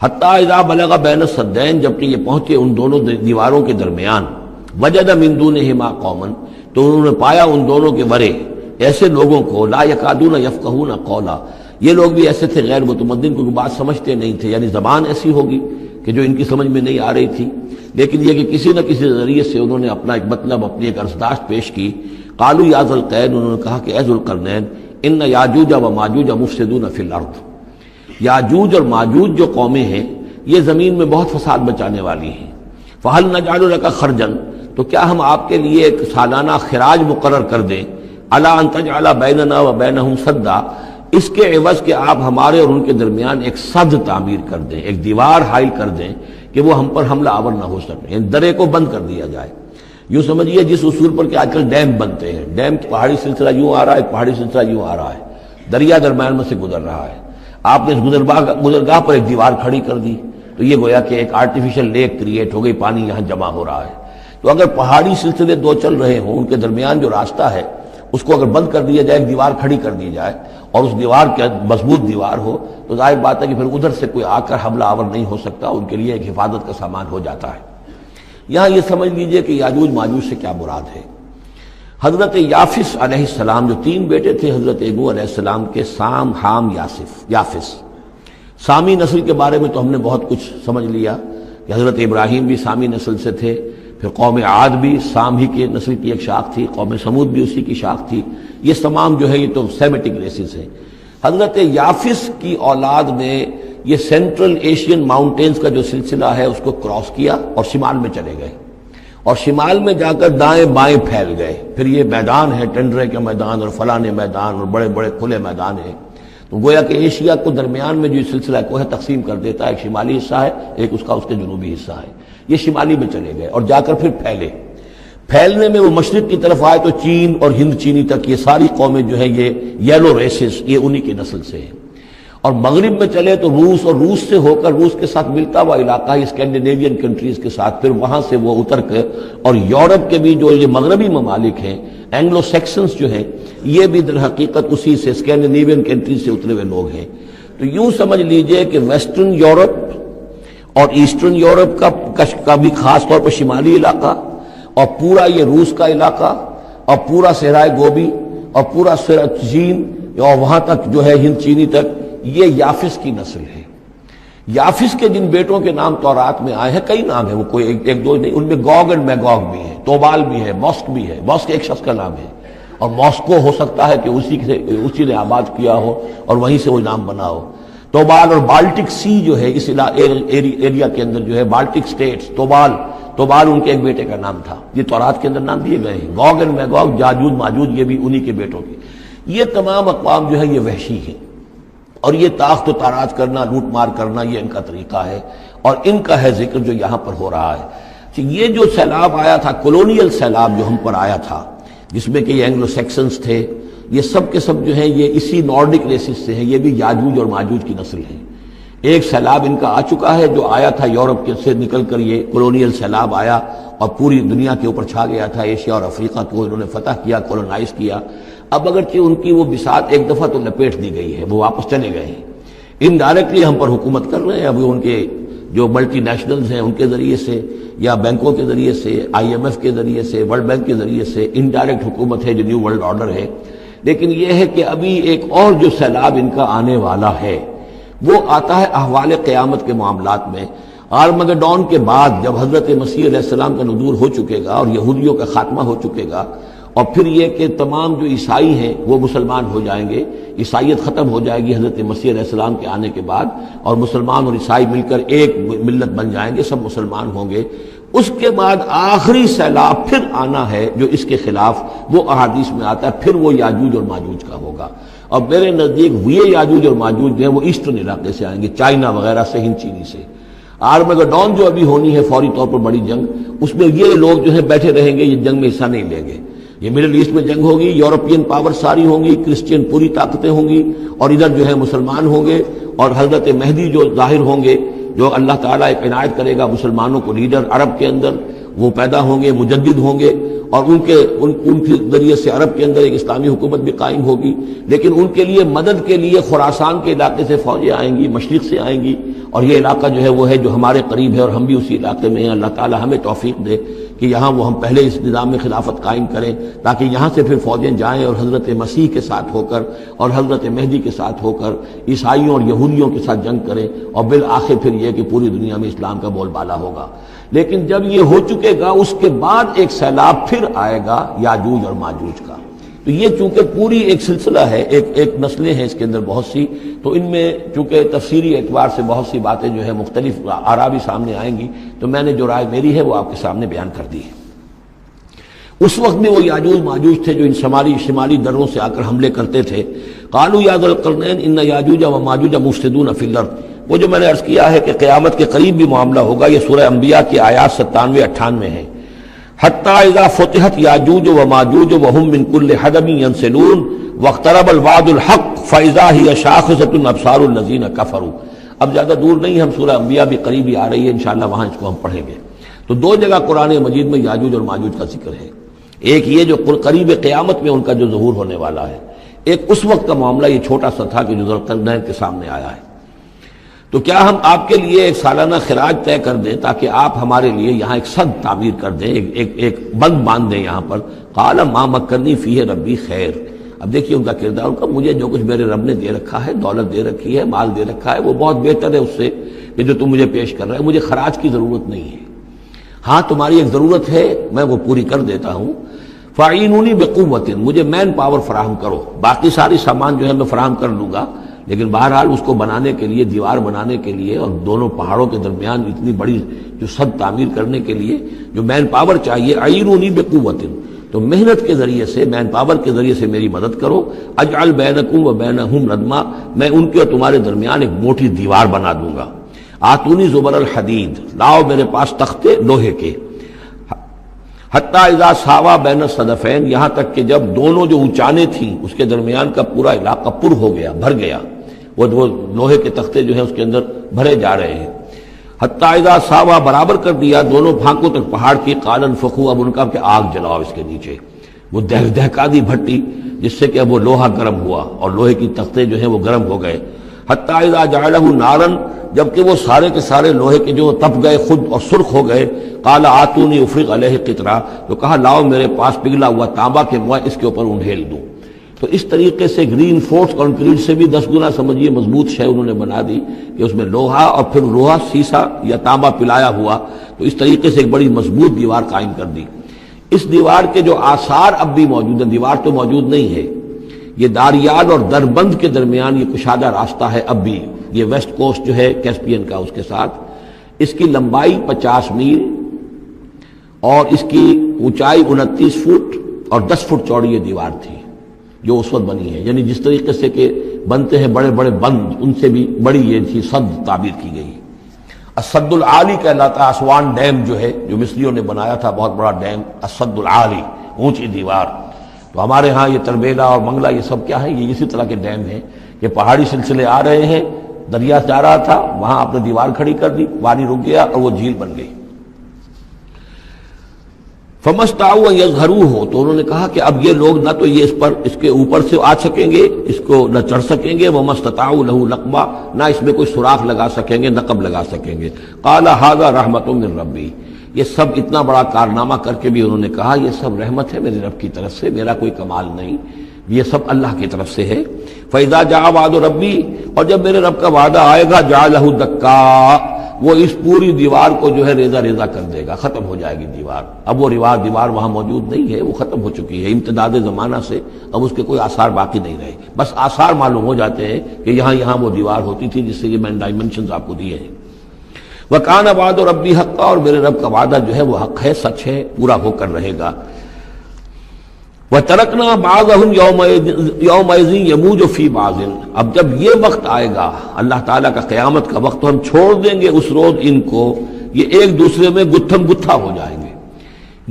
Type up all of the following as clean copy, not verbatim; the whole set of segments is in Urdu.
حتیٰ اذا بلغ بین السدین، جبکہ یہ پہنچے ان دونوں دیواروں کے درمیان، وجد من دونہما قوما، تو انہوں نے پایا ان دونوں کے ورے ایسے لوگوں کو، لا یکادون یفقہون قولا، یہ لوگ بھی ایسے تھے غیر متمدن، کوئی بات سمجھتے نہیں تھے، یعنی زبان ایسی ہوگی کہ جو ان کی سمجھ میں نہیں آ رہی تھی، لیکن یہ کہ کسی نہ کسی ذریعے سے انہوں نے اپنا ایک مطلب، اپنی ایک عرضداشت پیش کی۔ قالوا یا ذا القرنین، انہوں نے کہا کہ اے ذو القرنین، ان یاجوج و ماجوج مفسدون فی الارض، یاجوج اور ماجوج جو قومیں ہیں یہ زمین میں بہت فساد مچانے والی ہیں، فہل نجعل لک خرجا، تو کیا ہم آپ کے لیے ایک سالانہ خراج مقرر کر دیں، الی ان تجعل بیننا و بینہم سدا، اس کے عوض کہ آپ ہمارے اور ان کے درمیان ایک سد تعمیر کر دیں، ایک دیوار حائل کر دیں کہ وہ ہم پر حملہ آور نہ ہو سکے، یعنی درے کو بند کر دیا جائے۔ یوں سمجھیے جس اصول پر کہ آج کل ڈیم بنتے ہیں، ڈیم پہاڑی سلسلہ یوں آ رہا ہے، پہاڑی سلسلہ یوں آ رہا ہے، دریا درمیان میں سے گزر رہا ہے، آپ نے اس گزرگاہ پر ایک دیوار کھڑی کر دی تو یہ گویا کہ ایک آرٹیفیشل لیک کریٹ ہو گئی، پانی یہاں جمع ہو رہا ہے۔ تو اگر پہاڑی سلسلے دو چل رہے ہوں، ان کے درمیان جو راستہ ہے اس کو اگر بند کر دیا جائے، ایک دیوار کھڑی کر دی جائے اور اس دیوار کے مضبوط دیوار ہو، تو ظاہر بات ہے کہ پھر ادھر سے کوئی آ کر حملہ آور نہیں ہو سکتا، ان کے لیے ایک حفاظت کا سامان ہو جاتا ہے۔ یہاں یہ سمجھ لیجئے کہ یاجوج ماجوج سے کیا مراد ہے۔ حضرت یافس علیہ السلام، جو تین بیٹے تھے حضرت نوح علیہ السلام کے، سام، حام، یافس، سامی نسل کے بارے میں تو ہم نے بہت کچھ سمجھ لیا کہ حضرت ابراہیم بھی سامی نسل سے تھے، پھر قوم عاد بھی سام ہی کے نسل کی ایک شاخ تھی، قوم سمود بھی اسی کی شاخ تھی، یہ تمام جو ہے یہ تو سیمیٹک ریسز ہیں۔ حضرت یافس کی اولاد نے یہ سینٹرل ایشین ماؤنٹینز کا جو سلسلہ ہے اس کو کراس کیا اور شمال میں چلے گئے، اور شمال میں جا کر دائیں بائیں پھیل گئے، پھر یہ میدان ہے ٹنڈرے کے میدان اور فلانے میدان اور بڑے بڑے کھلے میدان ہیں، تو گویا کہ ایشیا کو درمیان میں جو سلسلہ کوہ تقسیم کر دیتا ہے، ایک شمالی حصہ ہے، ایک اس کے جنوبی حصہ ہے، یہ شمالی میں چلے گئے اور جا کر پھر پھیلنے میں وہ مشرق کی طرف آئے تو چین اور ہند چینی تک یہ ساری قومیں جو ہیں یہ یلو ریسز، یہ انہی کی نسل سے ہیں، اور مغرب میں چلے تو روس، اور روس سے ہو کر روس کے ساتھ ملتا ہوا علاقہ ہے اسکینڈینیوین کنٹریز کے ساتھ، پھر وہاں سے وہ اتر کے، اور یورپ کے بھی جو یہ مغربی ممالک ہیں، اینگلو سیکسنز جو ہیں، یہ بھی در حقیقت اسی سے اسکینڈینیوین کنٹریز سے اترے ہوئے لوگ ہیں۔ تو یوں سمجھ لیجئے کہ ویسٹرن یورپ اور ایسٹرن یورپ کا بھی خاص طور پر شمالی علاقہ، اور پورا یہ روس کا علاقہ، اور پورا صحرائے گوبی، اور پورا چین، اور وہاں تک جو ہے ہند چینی تک، یہ یافس کی نسل ہے۔ یافس کے جن بیٹوں کے نام تورات میں آئے ہیں، کئی نام ہیں، وہ کوئی ایک دو نہیں، ان میں گوگ اینڈ میگوگ بھی ہے، توبال بھی ہے، موسک بھی ہے، موسک ایک شخص کا نام ہے، اور موسکو ہو سکتا ہے کہ اسی نے آباد کیا ہو اور وہیں سے وہ نام بنا ہو۔ توبال اور بالٹک سی جو ہے اس ایریا کے اندر جو ہے، بالٹک سٹیٹس، توبال ان کے ایک بیٹے کا نام تھا، یہ تورات کے اندر نام دیے گئے ہیں۔ گوگ اینڈ میگوگ، یاجوج ماجوج، یہ بھی انہی کے بیٹوں کے۔ یہ تمام اقوام جو ہے یہ وحشی ہیں، اور یہ تاخت و تاراج کرنا، لوٹ مار کرنا، یہ ان کا طریقہ ہے، اور ان کا ہے ذکر جو یہاں پر ہو رہا ہے۔ یہ جو سیلاب آیا تھا، کولونیل سیلاب جو ہم پر آیا تھا، جس میں کہ یہ اینگلو سیکسنز تھے، یہ سب کے سب جو ہیں یہ اسی نارڈک ریسز سے ہیں، یہ بھی یاجوج اور ماجوج کی نسل ہیں۔ ایک سیلاب ان کا آ چکا ہے جو آیا تھا یورپ کے سے نکل کر، یہ کولونیل سیلاب آیا اور پوری دنیا کے اوپر چھا گیا تھا، ایشیا اور افریقہ کو انہوں نے فتح کیا، کولونائز کیا۔ اب اگرچہ ان کی وہ بساط ایک دفعہ تو لپیٹ دی گئی ہے، وہ واپس چلے گئے ہیں، انڈائریکٹلی ہم پر حکومت کر رہے ہیں، ابھی ان کے جو ملٹی نیشنلز ہیں ان کے ذریعے سے، یا بینکوں کے ذریعے سے، IMF کے ذریعے سے، ورلڈ بینک کے ذریعے سے انڈائریکٹ حکومت ہے جو نیو ورلڈ آرڈر ہے۔ لیکن یہ ہے کہ ابھی ایک اور جو سیلاب ان کا آنے والا ہے وہ آتا ہے احوال قیامت کے معاملات میں۔ آرمگڈون کے بعد جب حضرت مسیح علیہ السلام کا نزول ہو چکے گا اور یہودیوں کا خاتمہ ہو چکے گا، اور پھر یہ کہ تمام جو عیسائی ہیں وہ مسلمان ہو جائیں گے، عیسائیت ختم ہو جائے گی حضرت مسیح علیہ السلام کے آنے کے بعد، اور مسلمان اور عیسائی مل کر ایک ملت بن جائیں گے، سب مسلمان ہوں گے۔ اس کے بعد آخری سیلاب پھر آنا ہے جو اس کے خلاف، وہ احادیث میں آتا ہے، پھر وہ یاجوج اور ماجوج کا ہوگا۔ اور میرے نزدیک یہ یاجوج اور ماجوج جو ہیں وہ ایسٹرن علاقے سے آئیں گے، چائنا وغیرہ سے، ہند چینی سے۔ آرمگڈون جو ابھی ہونی ہے فوری طور پر بڑی جنگ، اس میں یہ لوگ جو ہیں بیٹھے رہیں گے، یہ جنگ میں حصہ نہیں لیں گے۔ یہ مڈل ایسٹ میں جنگ ہوگی، یورپین پاور ساری ہوں گی، کرسچین پوری طاقتیں ہوں گی، اور ادھر جو ہے مسلمان ہوں گے، اور حضرت مہدی جو ظاہر ہوں گے، جو اللہ تعالیٰ ایک عنایت کرے گا مسلمانوں کو لیڈر عرب کے اندر، وہ پیدا ہوں گے، مجدد ہوں گے، اور ان کے ذریعے سے عرب کے اندر ایک اسلامی حکومت بھی قائم ہوگی، لیکن ان کے لیے مدد کے لیے خراسان کے علاقے سے فوجیں آئیں گی، مشرق سے آئیں گی، اور یہ علاقہ جو ہے وہ ہے جو ہمارے قریب ہے اور ہم بھی اسی علاقے میں ہیں۔ اللہ تعالی ہمیں توفیق دے کہ یہاں وہ ہم پہلے اس نظام میں خلافت قائم کریں، تاکہ یہاں سے پھر فوجیں جائیں اور حضرت مسیح کے ساتھ ہو کر اور حضرت مہدی کے ساتھ ہو کر عیسائیوں اور یہودیوں کے ساتھ جنگ کریں، اور بالآخر پھر یہ کہ پوری دنیا میں اسلام کا بول بالا ہوگا۔ لیکن جب یہ ہو چکے گا اس کے بعد ایک سیلاب پھر آئے گا یاجوج اور ماجوج کا۔ تو یہ چونکہ پوری ایک سلسلہ ہے، ایک نسلیں ہیں اس کے اندر بہت سی، تو ان میں چونکہ تفسیری اعتبار سے بہت سی باتیں جو ہے مختلف آراء بھی سامنے آئیں گی، تو میں نے جو رائے میری ہے وہ آپ کے سامنے بیان کر دی ہے۔ اس وقت میں وہ یاجوج ماجوج تھے جو ان شمالی دروں سے آ کر حملے کرتے تھے۔ قالوا یا ذا القرنین ان یاجوج و ماجوج مفسدون فی الارض، وہ جو میں نے عرض کیا ہے کہ قیامت کے قریب بھی معاملہ ہوگا، یہ سورہ انبیاء کی آیات 97-98 ہیں۔ حتی اذا فتحت یاجوج و ماجوج وهم من کل حدب ینسلون واقترب الوعد الحق فاذا هی شاخصۃ ابصار الذین کفروا۔ اب زیادہ دور نہیں، ہم سورہ انبیاء بھی قریب ہی آ رہی ہے، انشاءاللہ وہاں اس کو ہم پڑھیں گے۔ تو دو جگہ قرآن مجید میں یاجوج اور ماجوج کا ذکر ہے، ایک یہ جو قریب قیامت میں ان کا جو ظہور ہونے والا ہے، ایک اس وقت کا معاملہ یہ چھوٹا سا تھا کہ جو ذوالقرنین کے سامنے آیا ہے۔ تو کیا ہم آپ کے لیے ایک سالانہ خراج طے کر دیں تاکہ آپ ہمارے لیے یہاں ایک سد تعمیر کر دیں، ایک بند باندھ دیں یہاں پر؟ قال ما مکنی فیہ ربی خیر۔ اب دیکھیے ان کا کردار، ان کا مجھے جو کچھ میرے رب نے دے رکھا ہے، دولت دے رکھی ہے، مال دے رکھا ہے، وہ بہت بہتر ہے اس سے کہ جو تم مجھے پیش کر رہے ہیں، مجھے خراج کی ضرورت نہیں ہے۔ ہاں تمہاری ایک ضرورت ہے، میں وہ پوری کر دیتا ہوں۔ فاعینونی بقوت، مجھے مین پاور فراہم کرو، باقی ساری سامان جو ہے میں فراہم کر لوں گا، لیکن بہرحال اس کو بنانے کے لیے، دیوار بنانے کے لیے اور دونوں پہاڑوں کے درمیان اتنی بڑی جو سد تعمیر کرنے کے لیے جو مین پاور چاہیے، اعینونی بقوت، تو محنت کے ذریعے سے، مین پاور کے ذریعے سے میری مدد کرو۔ اجعل بینکم و بینہم ردما، میں ان کے اور تمہارے درمیان ایک موٹی دیوار بنا دوں گا۔ آتونی زبر الحدید، لاؤ میرے پاس تختے لوہے کے۔ حتی اذا ساوا بین الصدفین، یہاں تک کہ جب دونوں جو اونچانے تھیں اس کے درمیان کا پورا علاقہ پر ہو گیا، بھر گیا، وہ لوہے کے تختے جو ہیں اس کے اندر بھرے جا رہے ہیں۔ حتی اذا ساوا، برابر کر دیا دونوں پھانکوں تک پہاڑ کی، قال انفخوا، اب ان کا کہ آگ جلاؤ اس کے نیچے، وہ دہکا دی بھٹی جس سے کہ اب وہ لوہا گرم ہوا اور لوہے کی تختے جو ہیں وہ گرم ہو گئے۔ حتی اذا جعلہ نارا، جبکہ وہ سارے کے سارے لوہے کے جو تپ گئے خود اور سرخ ہو گئے۔ قال آتونی افرغ علیہ قطرہ، تو کہا لاؤ میرے پاس پگھلا ہوا تانبا کہ میں اس کے اوپر انڈھیل دوں۔ تو اس طریقے سے گرین فورس کنکریٹ سے بھی 10 گنا سمجھیے مضبوط شے انہوں نے بنا دی کہ اس میں لوہا اور پھر لوہا سیسا یا تانبا پلایا ہوا، تو اس طریقے سے ایک بڑی مضبوط دیوار قائم کر دی۔ اس دیوار کے جو آثار اب بھی موجود ہیں، دیوار تو موجود نہیں ہے، یہ داریال اور دربند کے درمیان یہ کشادہ راستہ ہے اب بھی، یہ ویسٹ کوسٹ جو ہے کیسپین کا، اس کے ساتھ اس کی لمبائی 50 میل اور اس کی اونچائی 29 فٹ اور 10 فٹ چوڑی یہ دیوار تھی جو اس وقت بنی ہے، یعنی جس طریقے سے کہ بنتے ہیں بڑے بڑے بند، ان سے بھی بڑی یہ تھی سد تعبیر کی گئی۔ السد العالی کہلاتا، اسوان ڈیم جو ہے جو مصریوں نے بنایا تھا، بہت بڑا ڈیم، السد العالی، اونچی دیوار۔ تو ہمارے ہاں یہ تربیلا اور منگلا یہ سب کیا ہے، یہ اسی طرح کے ڈیم ہیں کہ پہاڑی سلسلے آ رہے ہیں، دریا جا رہا تھا، وہاں آپ نے دیوار کھڑی کر دی، پانی رک گیا اور وہ جھیل بن گئی۔ فمستطاعوا ان یظہروہ، تو انہوں نے کہا کہ اب یہ لوگ نہ تو یہ اس کے اوپر سے آ سکیں گے، اس کو نہ چڑھ سکیں گے، ومستطاعوا لہ نقبا، نہ اس میں کوئی سوراخ لگا سکیں گے، نقب لگا سکیں گے۔ قال ھذا رحمۃ من ربی، یہ سب اتنا بڑا کارنامہ کر کے بھی انہوں نے کہا یہ سب رحمت ہے میرے رب کی طرف سے، میرا کوئی کمال نہیں، یہ سب اللہ کی طرف سے ہے۔ فَإِذَا جَاءَ وَعْدُ رَبِّي، اور جب میرے رب کا وعدہ آئے گا، جَعَلَهُ دَكَّا، وہ اس پوری دیوار کو جو ہے ریزہ ریزہ کر دے گا، ختم ہو جائے گی دیوار۔ اب وہ دیوار وہاں موجود نہیں ہے، وہ ختم ہو چکی ہے امتداد زمانہ سے، اب اس کے کوئی آثار باقی نہیں رہے، بس آثار معلوم ہو جاتے ہیں کہ یہاں وہ دیوار ہوتی تھی، جس سے یہ میں نے ڈائمنشنز آپ کو دیے ہیں۔ وَكَانَ وَعْدُ رَبِّي حَقًّا، اور میرے رب کا وعدہ جو ہے وہ حق ہے، سچ ہے، پورا ہو کر رہے گا۔ وَتَرَكْنَا بَعْضَهُمْ يَوْمَئِذٍ يَمُوجُ فِي بَعْضٍ، اب جب یہ وقت آئے گا اللہ تعالیٰ کا قیامت کا وقت، تو ہم چھوڑ دیں گے اس روز ان کو، یہ ایک دوسرے میں گتھم گتھا ہو جائیں گے۔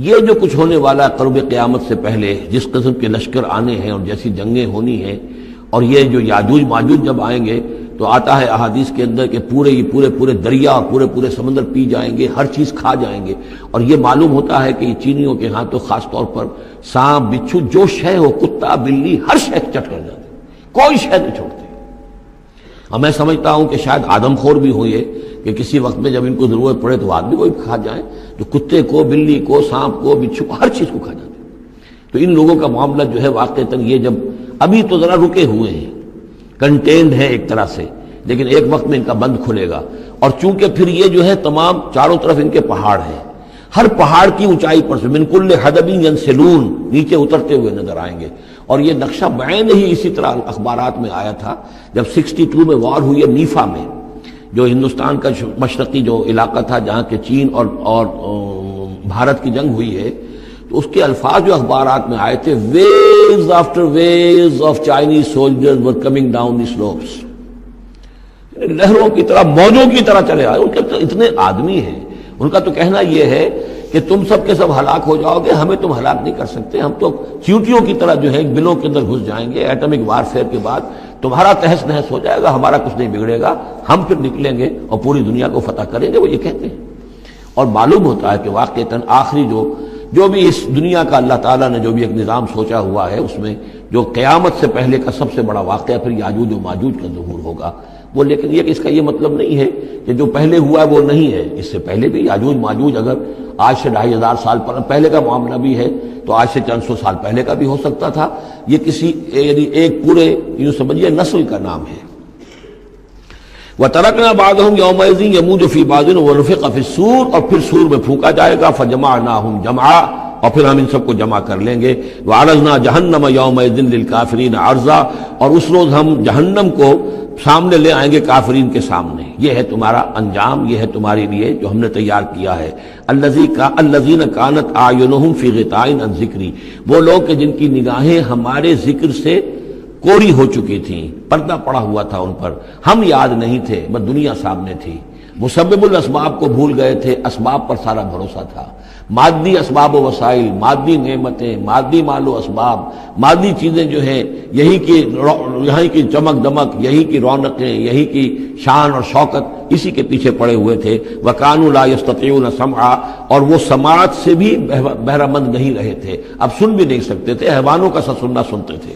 یہ جو کچھ ہونے والا قرب قیامت سے پہلے جس قسم کے لشکر آنے ہیں اور جیسی جنگیں ہونی ہیں، اور یہ جو یاجوج ماجوج جب آئیں گے تو آتا ہے احادیث کے اندر کہ پورے دریا اور پورے سمندر پی جائیں گے، ہر چیز کھا جائیں گے. اور یہ معلوم ہوتا ہے کہ یہ چینیوں کے ہاں تو خاص طور پر سانپ بچھو جو شے ہو، کتا بلی، ہر شے چٹ کر جاتے، کوئی شے نہیں چھوڑتے. اور میں سمجھتا ہوں کہ شاید آدم خور بھی ہو یہ کہ کسی وقت میں جب ان کو ضرورت پڑے تو آدمی کو بھی کھا جائیں، تو کتے کو، بلی کو، سانپ کو، بچھو کو، ہر چیز کو کھا جاتے. تو ان لوگوں کا معاملہ جو ہے واقعتاً یہ جب ابھی تو ذرا رکے ہوئے ہیں، کنٹینڈ ہے ایک طرح سے، لیکن ایک وقت میں ان کا بند کھلے گا. اور چونکہ پھر یہ جو ہے تمام چاروں طرف ان کے پہاڑ ہیں، ہر پہاڑ کی اونچائی پر سے من کل حدب ینسلون نیچے اترتے ہوئے نظر آئیں گے. اور یہ نقشہ بعین ہی اسی طرح اخبارات میں آیا تھا جب 62 میں وار ہوئی ہے نیفا میں، جو ہندوستان کا مشرقی جو علاقہ تھا جہاں کے چین اور بھارت کی جنگ ہوئی ہے. تو اس کے الفاظ جو اخبارات میں آئے تھے، waves after waves of Chinese soldiers were coming down the slopes. لہروں کی طرح، موجوں کی طرح چلے آئے. ان کے اتنے آدمی ہیں، ان کا تو کہنا یہ ہے کہ تم سب کے سب ہلاک ہو جاؤ گے، ہمیں تم ہلاک نہیں کر سکتے، ہم تو چیونٹیوں کی طرح جو ہے بلوں کے اندر گھس جائیں گے. ایٹمک وارفیئر کے بعد تمہارا تہس نہس ہو جائے گا، ہمارا کچھ نہیں بگڑے گا، ہم پھر نکلیں گے اور پوری دنیا کو فتح کریں گے. وہ یہ کہتے ہیں. اور معلوم ہوتا ہے کہ واقعتاً آخری جو بھی اس دنیا کا اللہ تعالیٰ نے جو بھی ایک نظام سوچا ہوا ہے، اس میں جو قیامت سے پہلے کا سب سے بڑا واقعہ پھر یاجوج و ماجوج کا ظہور ہوگا وہ. لیکن یہ کہ اس کا یہ مطلب نہیں ہے کہ جو پہلے ہوا ہے وہ نہیں ہے. اس سے پہلے بھی یاجوج ماجوج اگر آج سے 2500 سال پہلے کا معاملہ بھی ہے تو آج سے چند سو سال پہلے کا بھی ہو سکتا تھا. یہ کسی یعنی ایک پورے یوں سمجھیے نسل کا نام ہے. وَتَرَكْنَا بَعْضَهُمْ يَوْمَئِذٍ يَمُوجُ فِي بَعْضٍ وَنُفِخَ فِي الصُّورِ، اور پھر سور میں پھونکا جائے گا. فَجَمَعْنَاهُمْ جَمْعًا، اور پھر ہم ان سب کو جمع کر لیں گے. وَعَرَضْنَا جَهَنَّمَ يَوْمَئِذٍ لِلْكَافِرِينَ عَرْضًا، اور اس روز ہم جہنم کو سامنے لے آئیں گے کافرین کے سامنے. یہ ہے تمہارا انجام، یہ ہے تمہارے لیے جو ہم نے تیار کیا ہے. الَّذِينَ كَانَتْ أَعْيُنُهُمْ فِي غِطَاءٍ عَنْ ذِكْرِي، وہ لوگ کہ جن کی نگاہیں ہمارے ذکر سے کوری ہو چکی تھیں، پردہ پڑا ہوا تھا ان پر، ہم یاد نہیں تھے، بس دنیا سامنے تھی. مسبب الاسباب کو بھول گئے تھے، اسباب پر سارا بھروسہ تھا. مادی اسباب و وسائل، مادی نعمتیں، مادی مال و اسباب، مادی چیزیں جو ہیں، یہی کی چمک دمک، یہی کی رونقیں، یہی کی شان اور شوکت، اسی کے پیچھے پڑے ہوئے تھے. وَكَانُوا لَا يَسْتَطِيعُونَ سَمْعًا، اور وہ سماعت سے بھی بہرہ مند نہیں رہے تھے، اب سن بھی نہیں سکتے تھے، حیوانوں کا سا سننا سنتے تھے.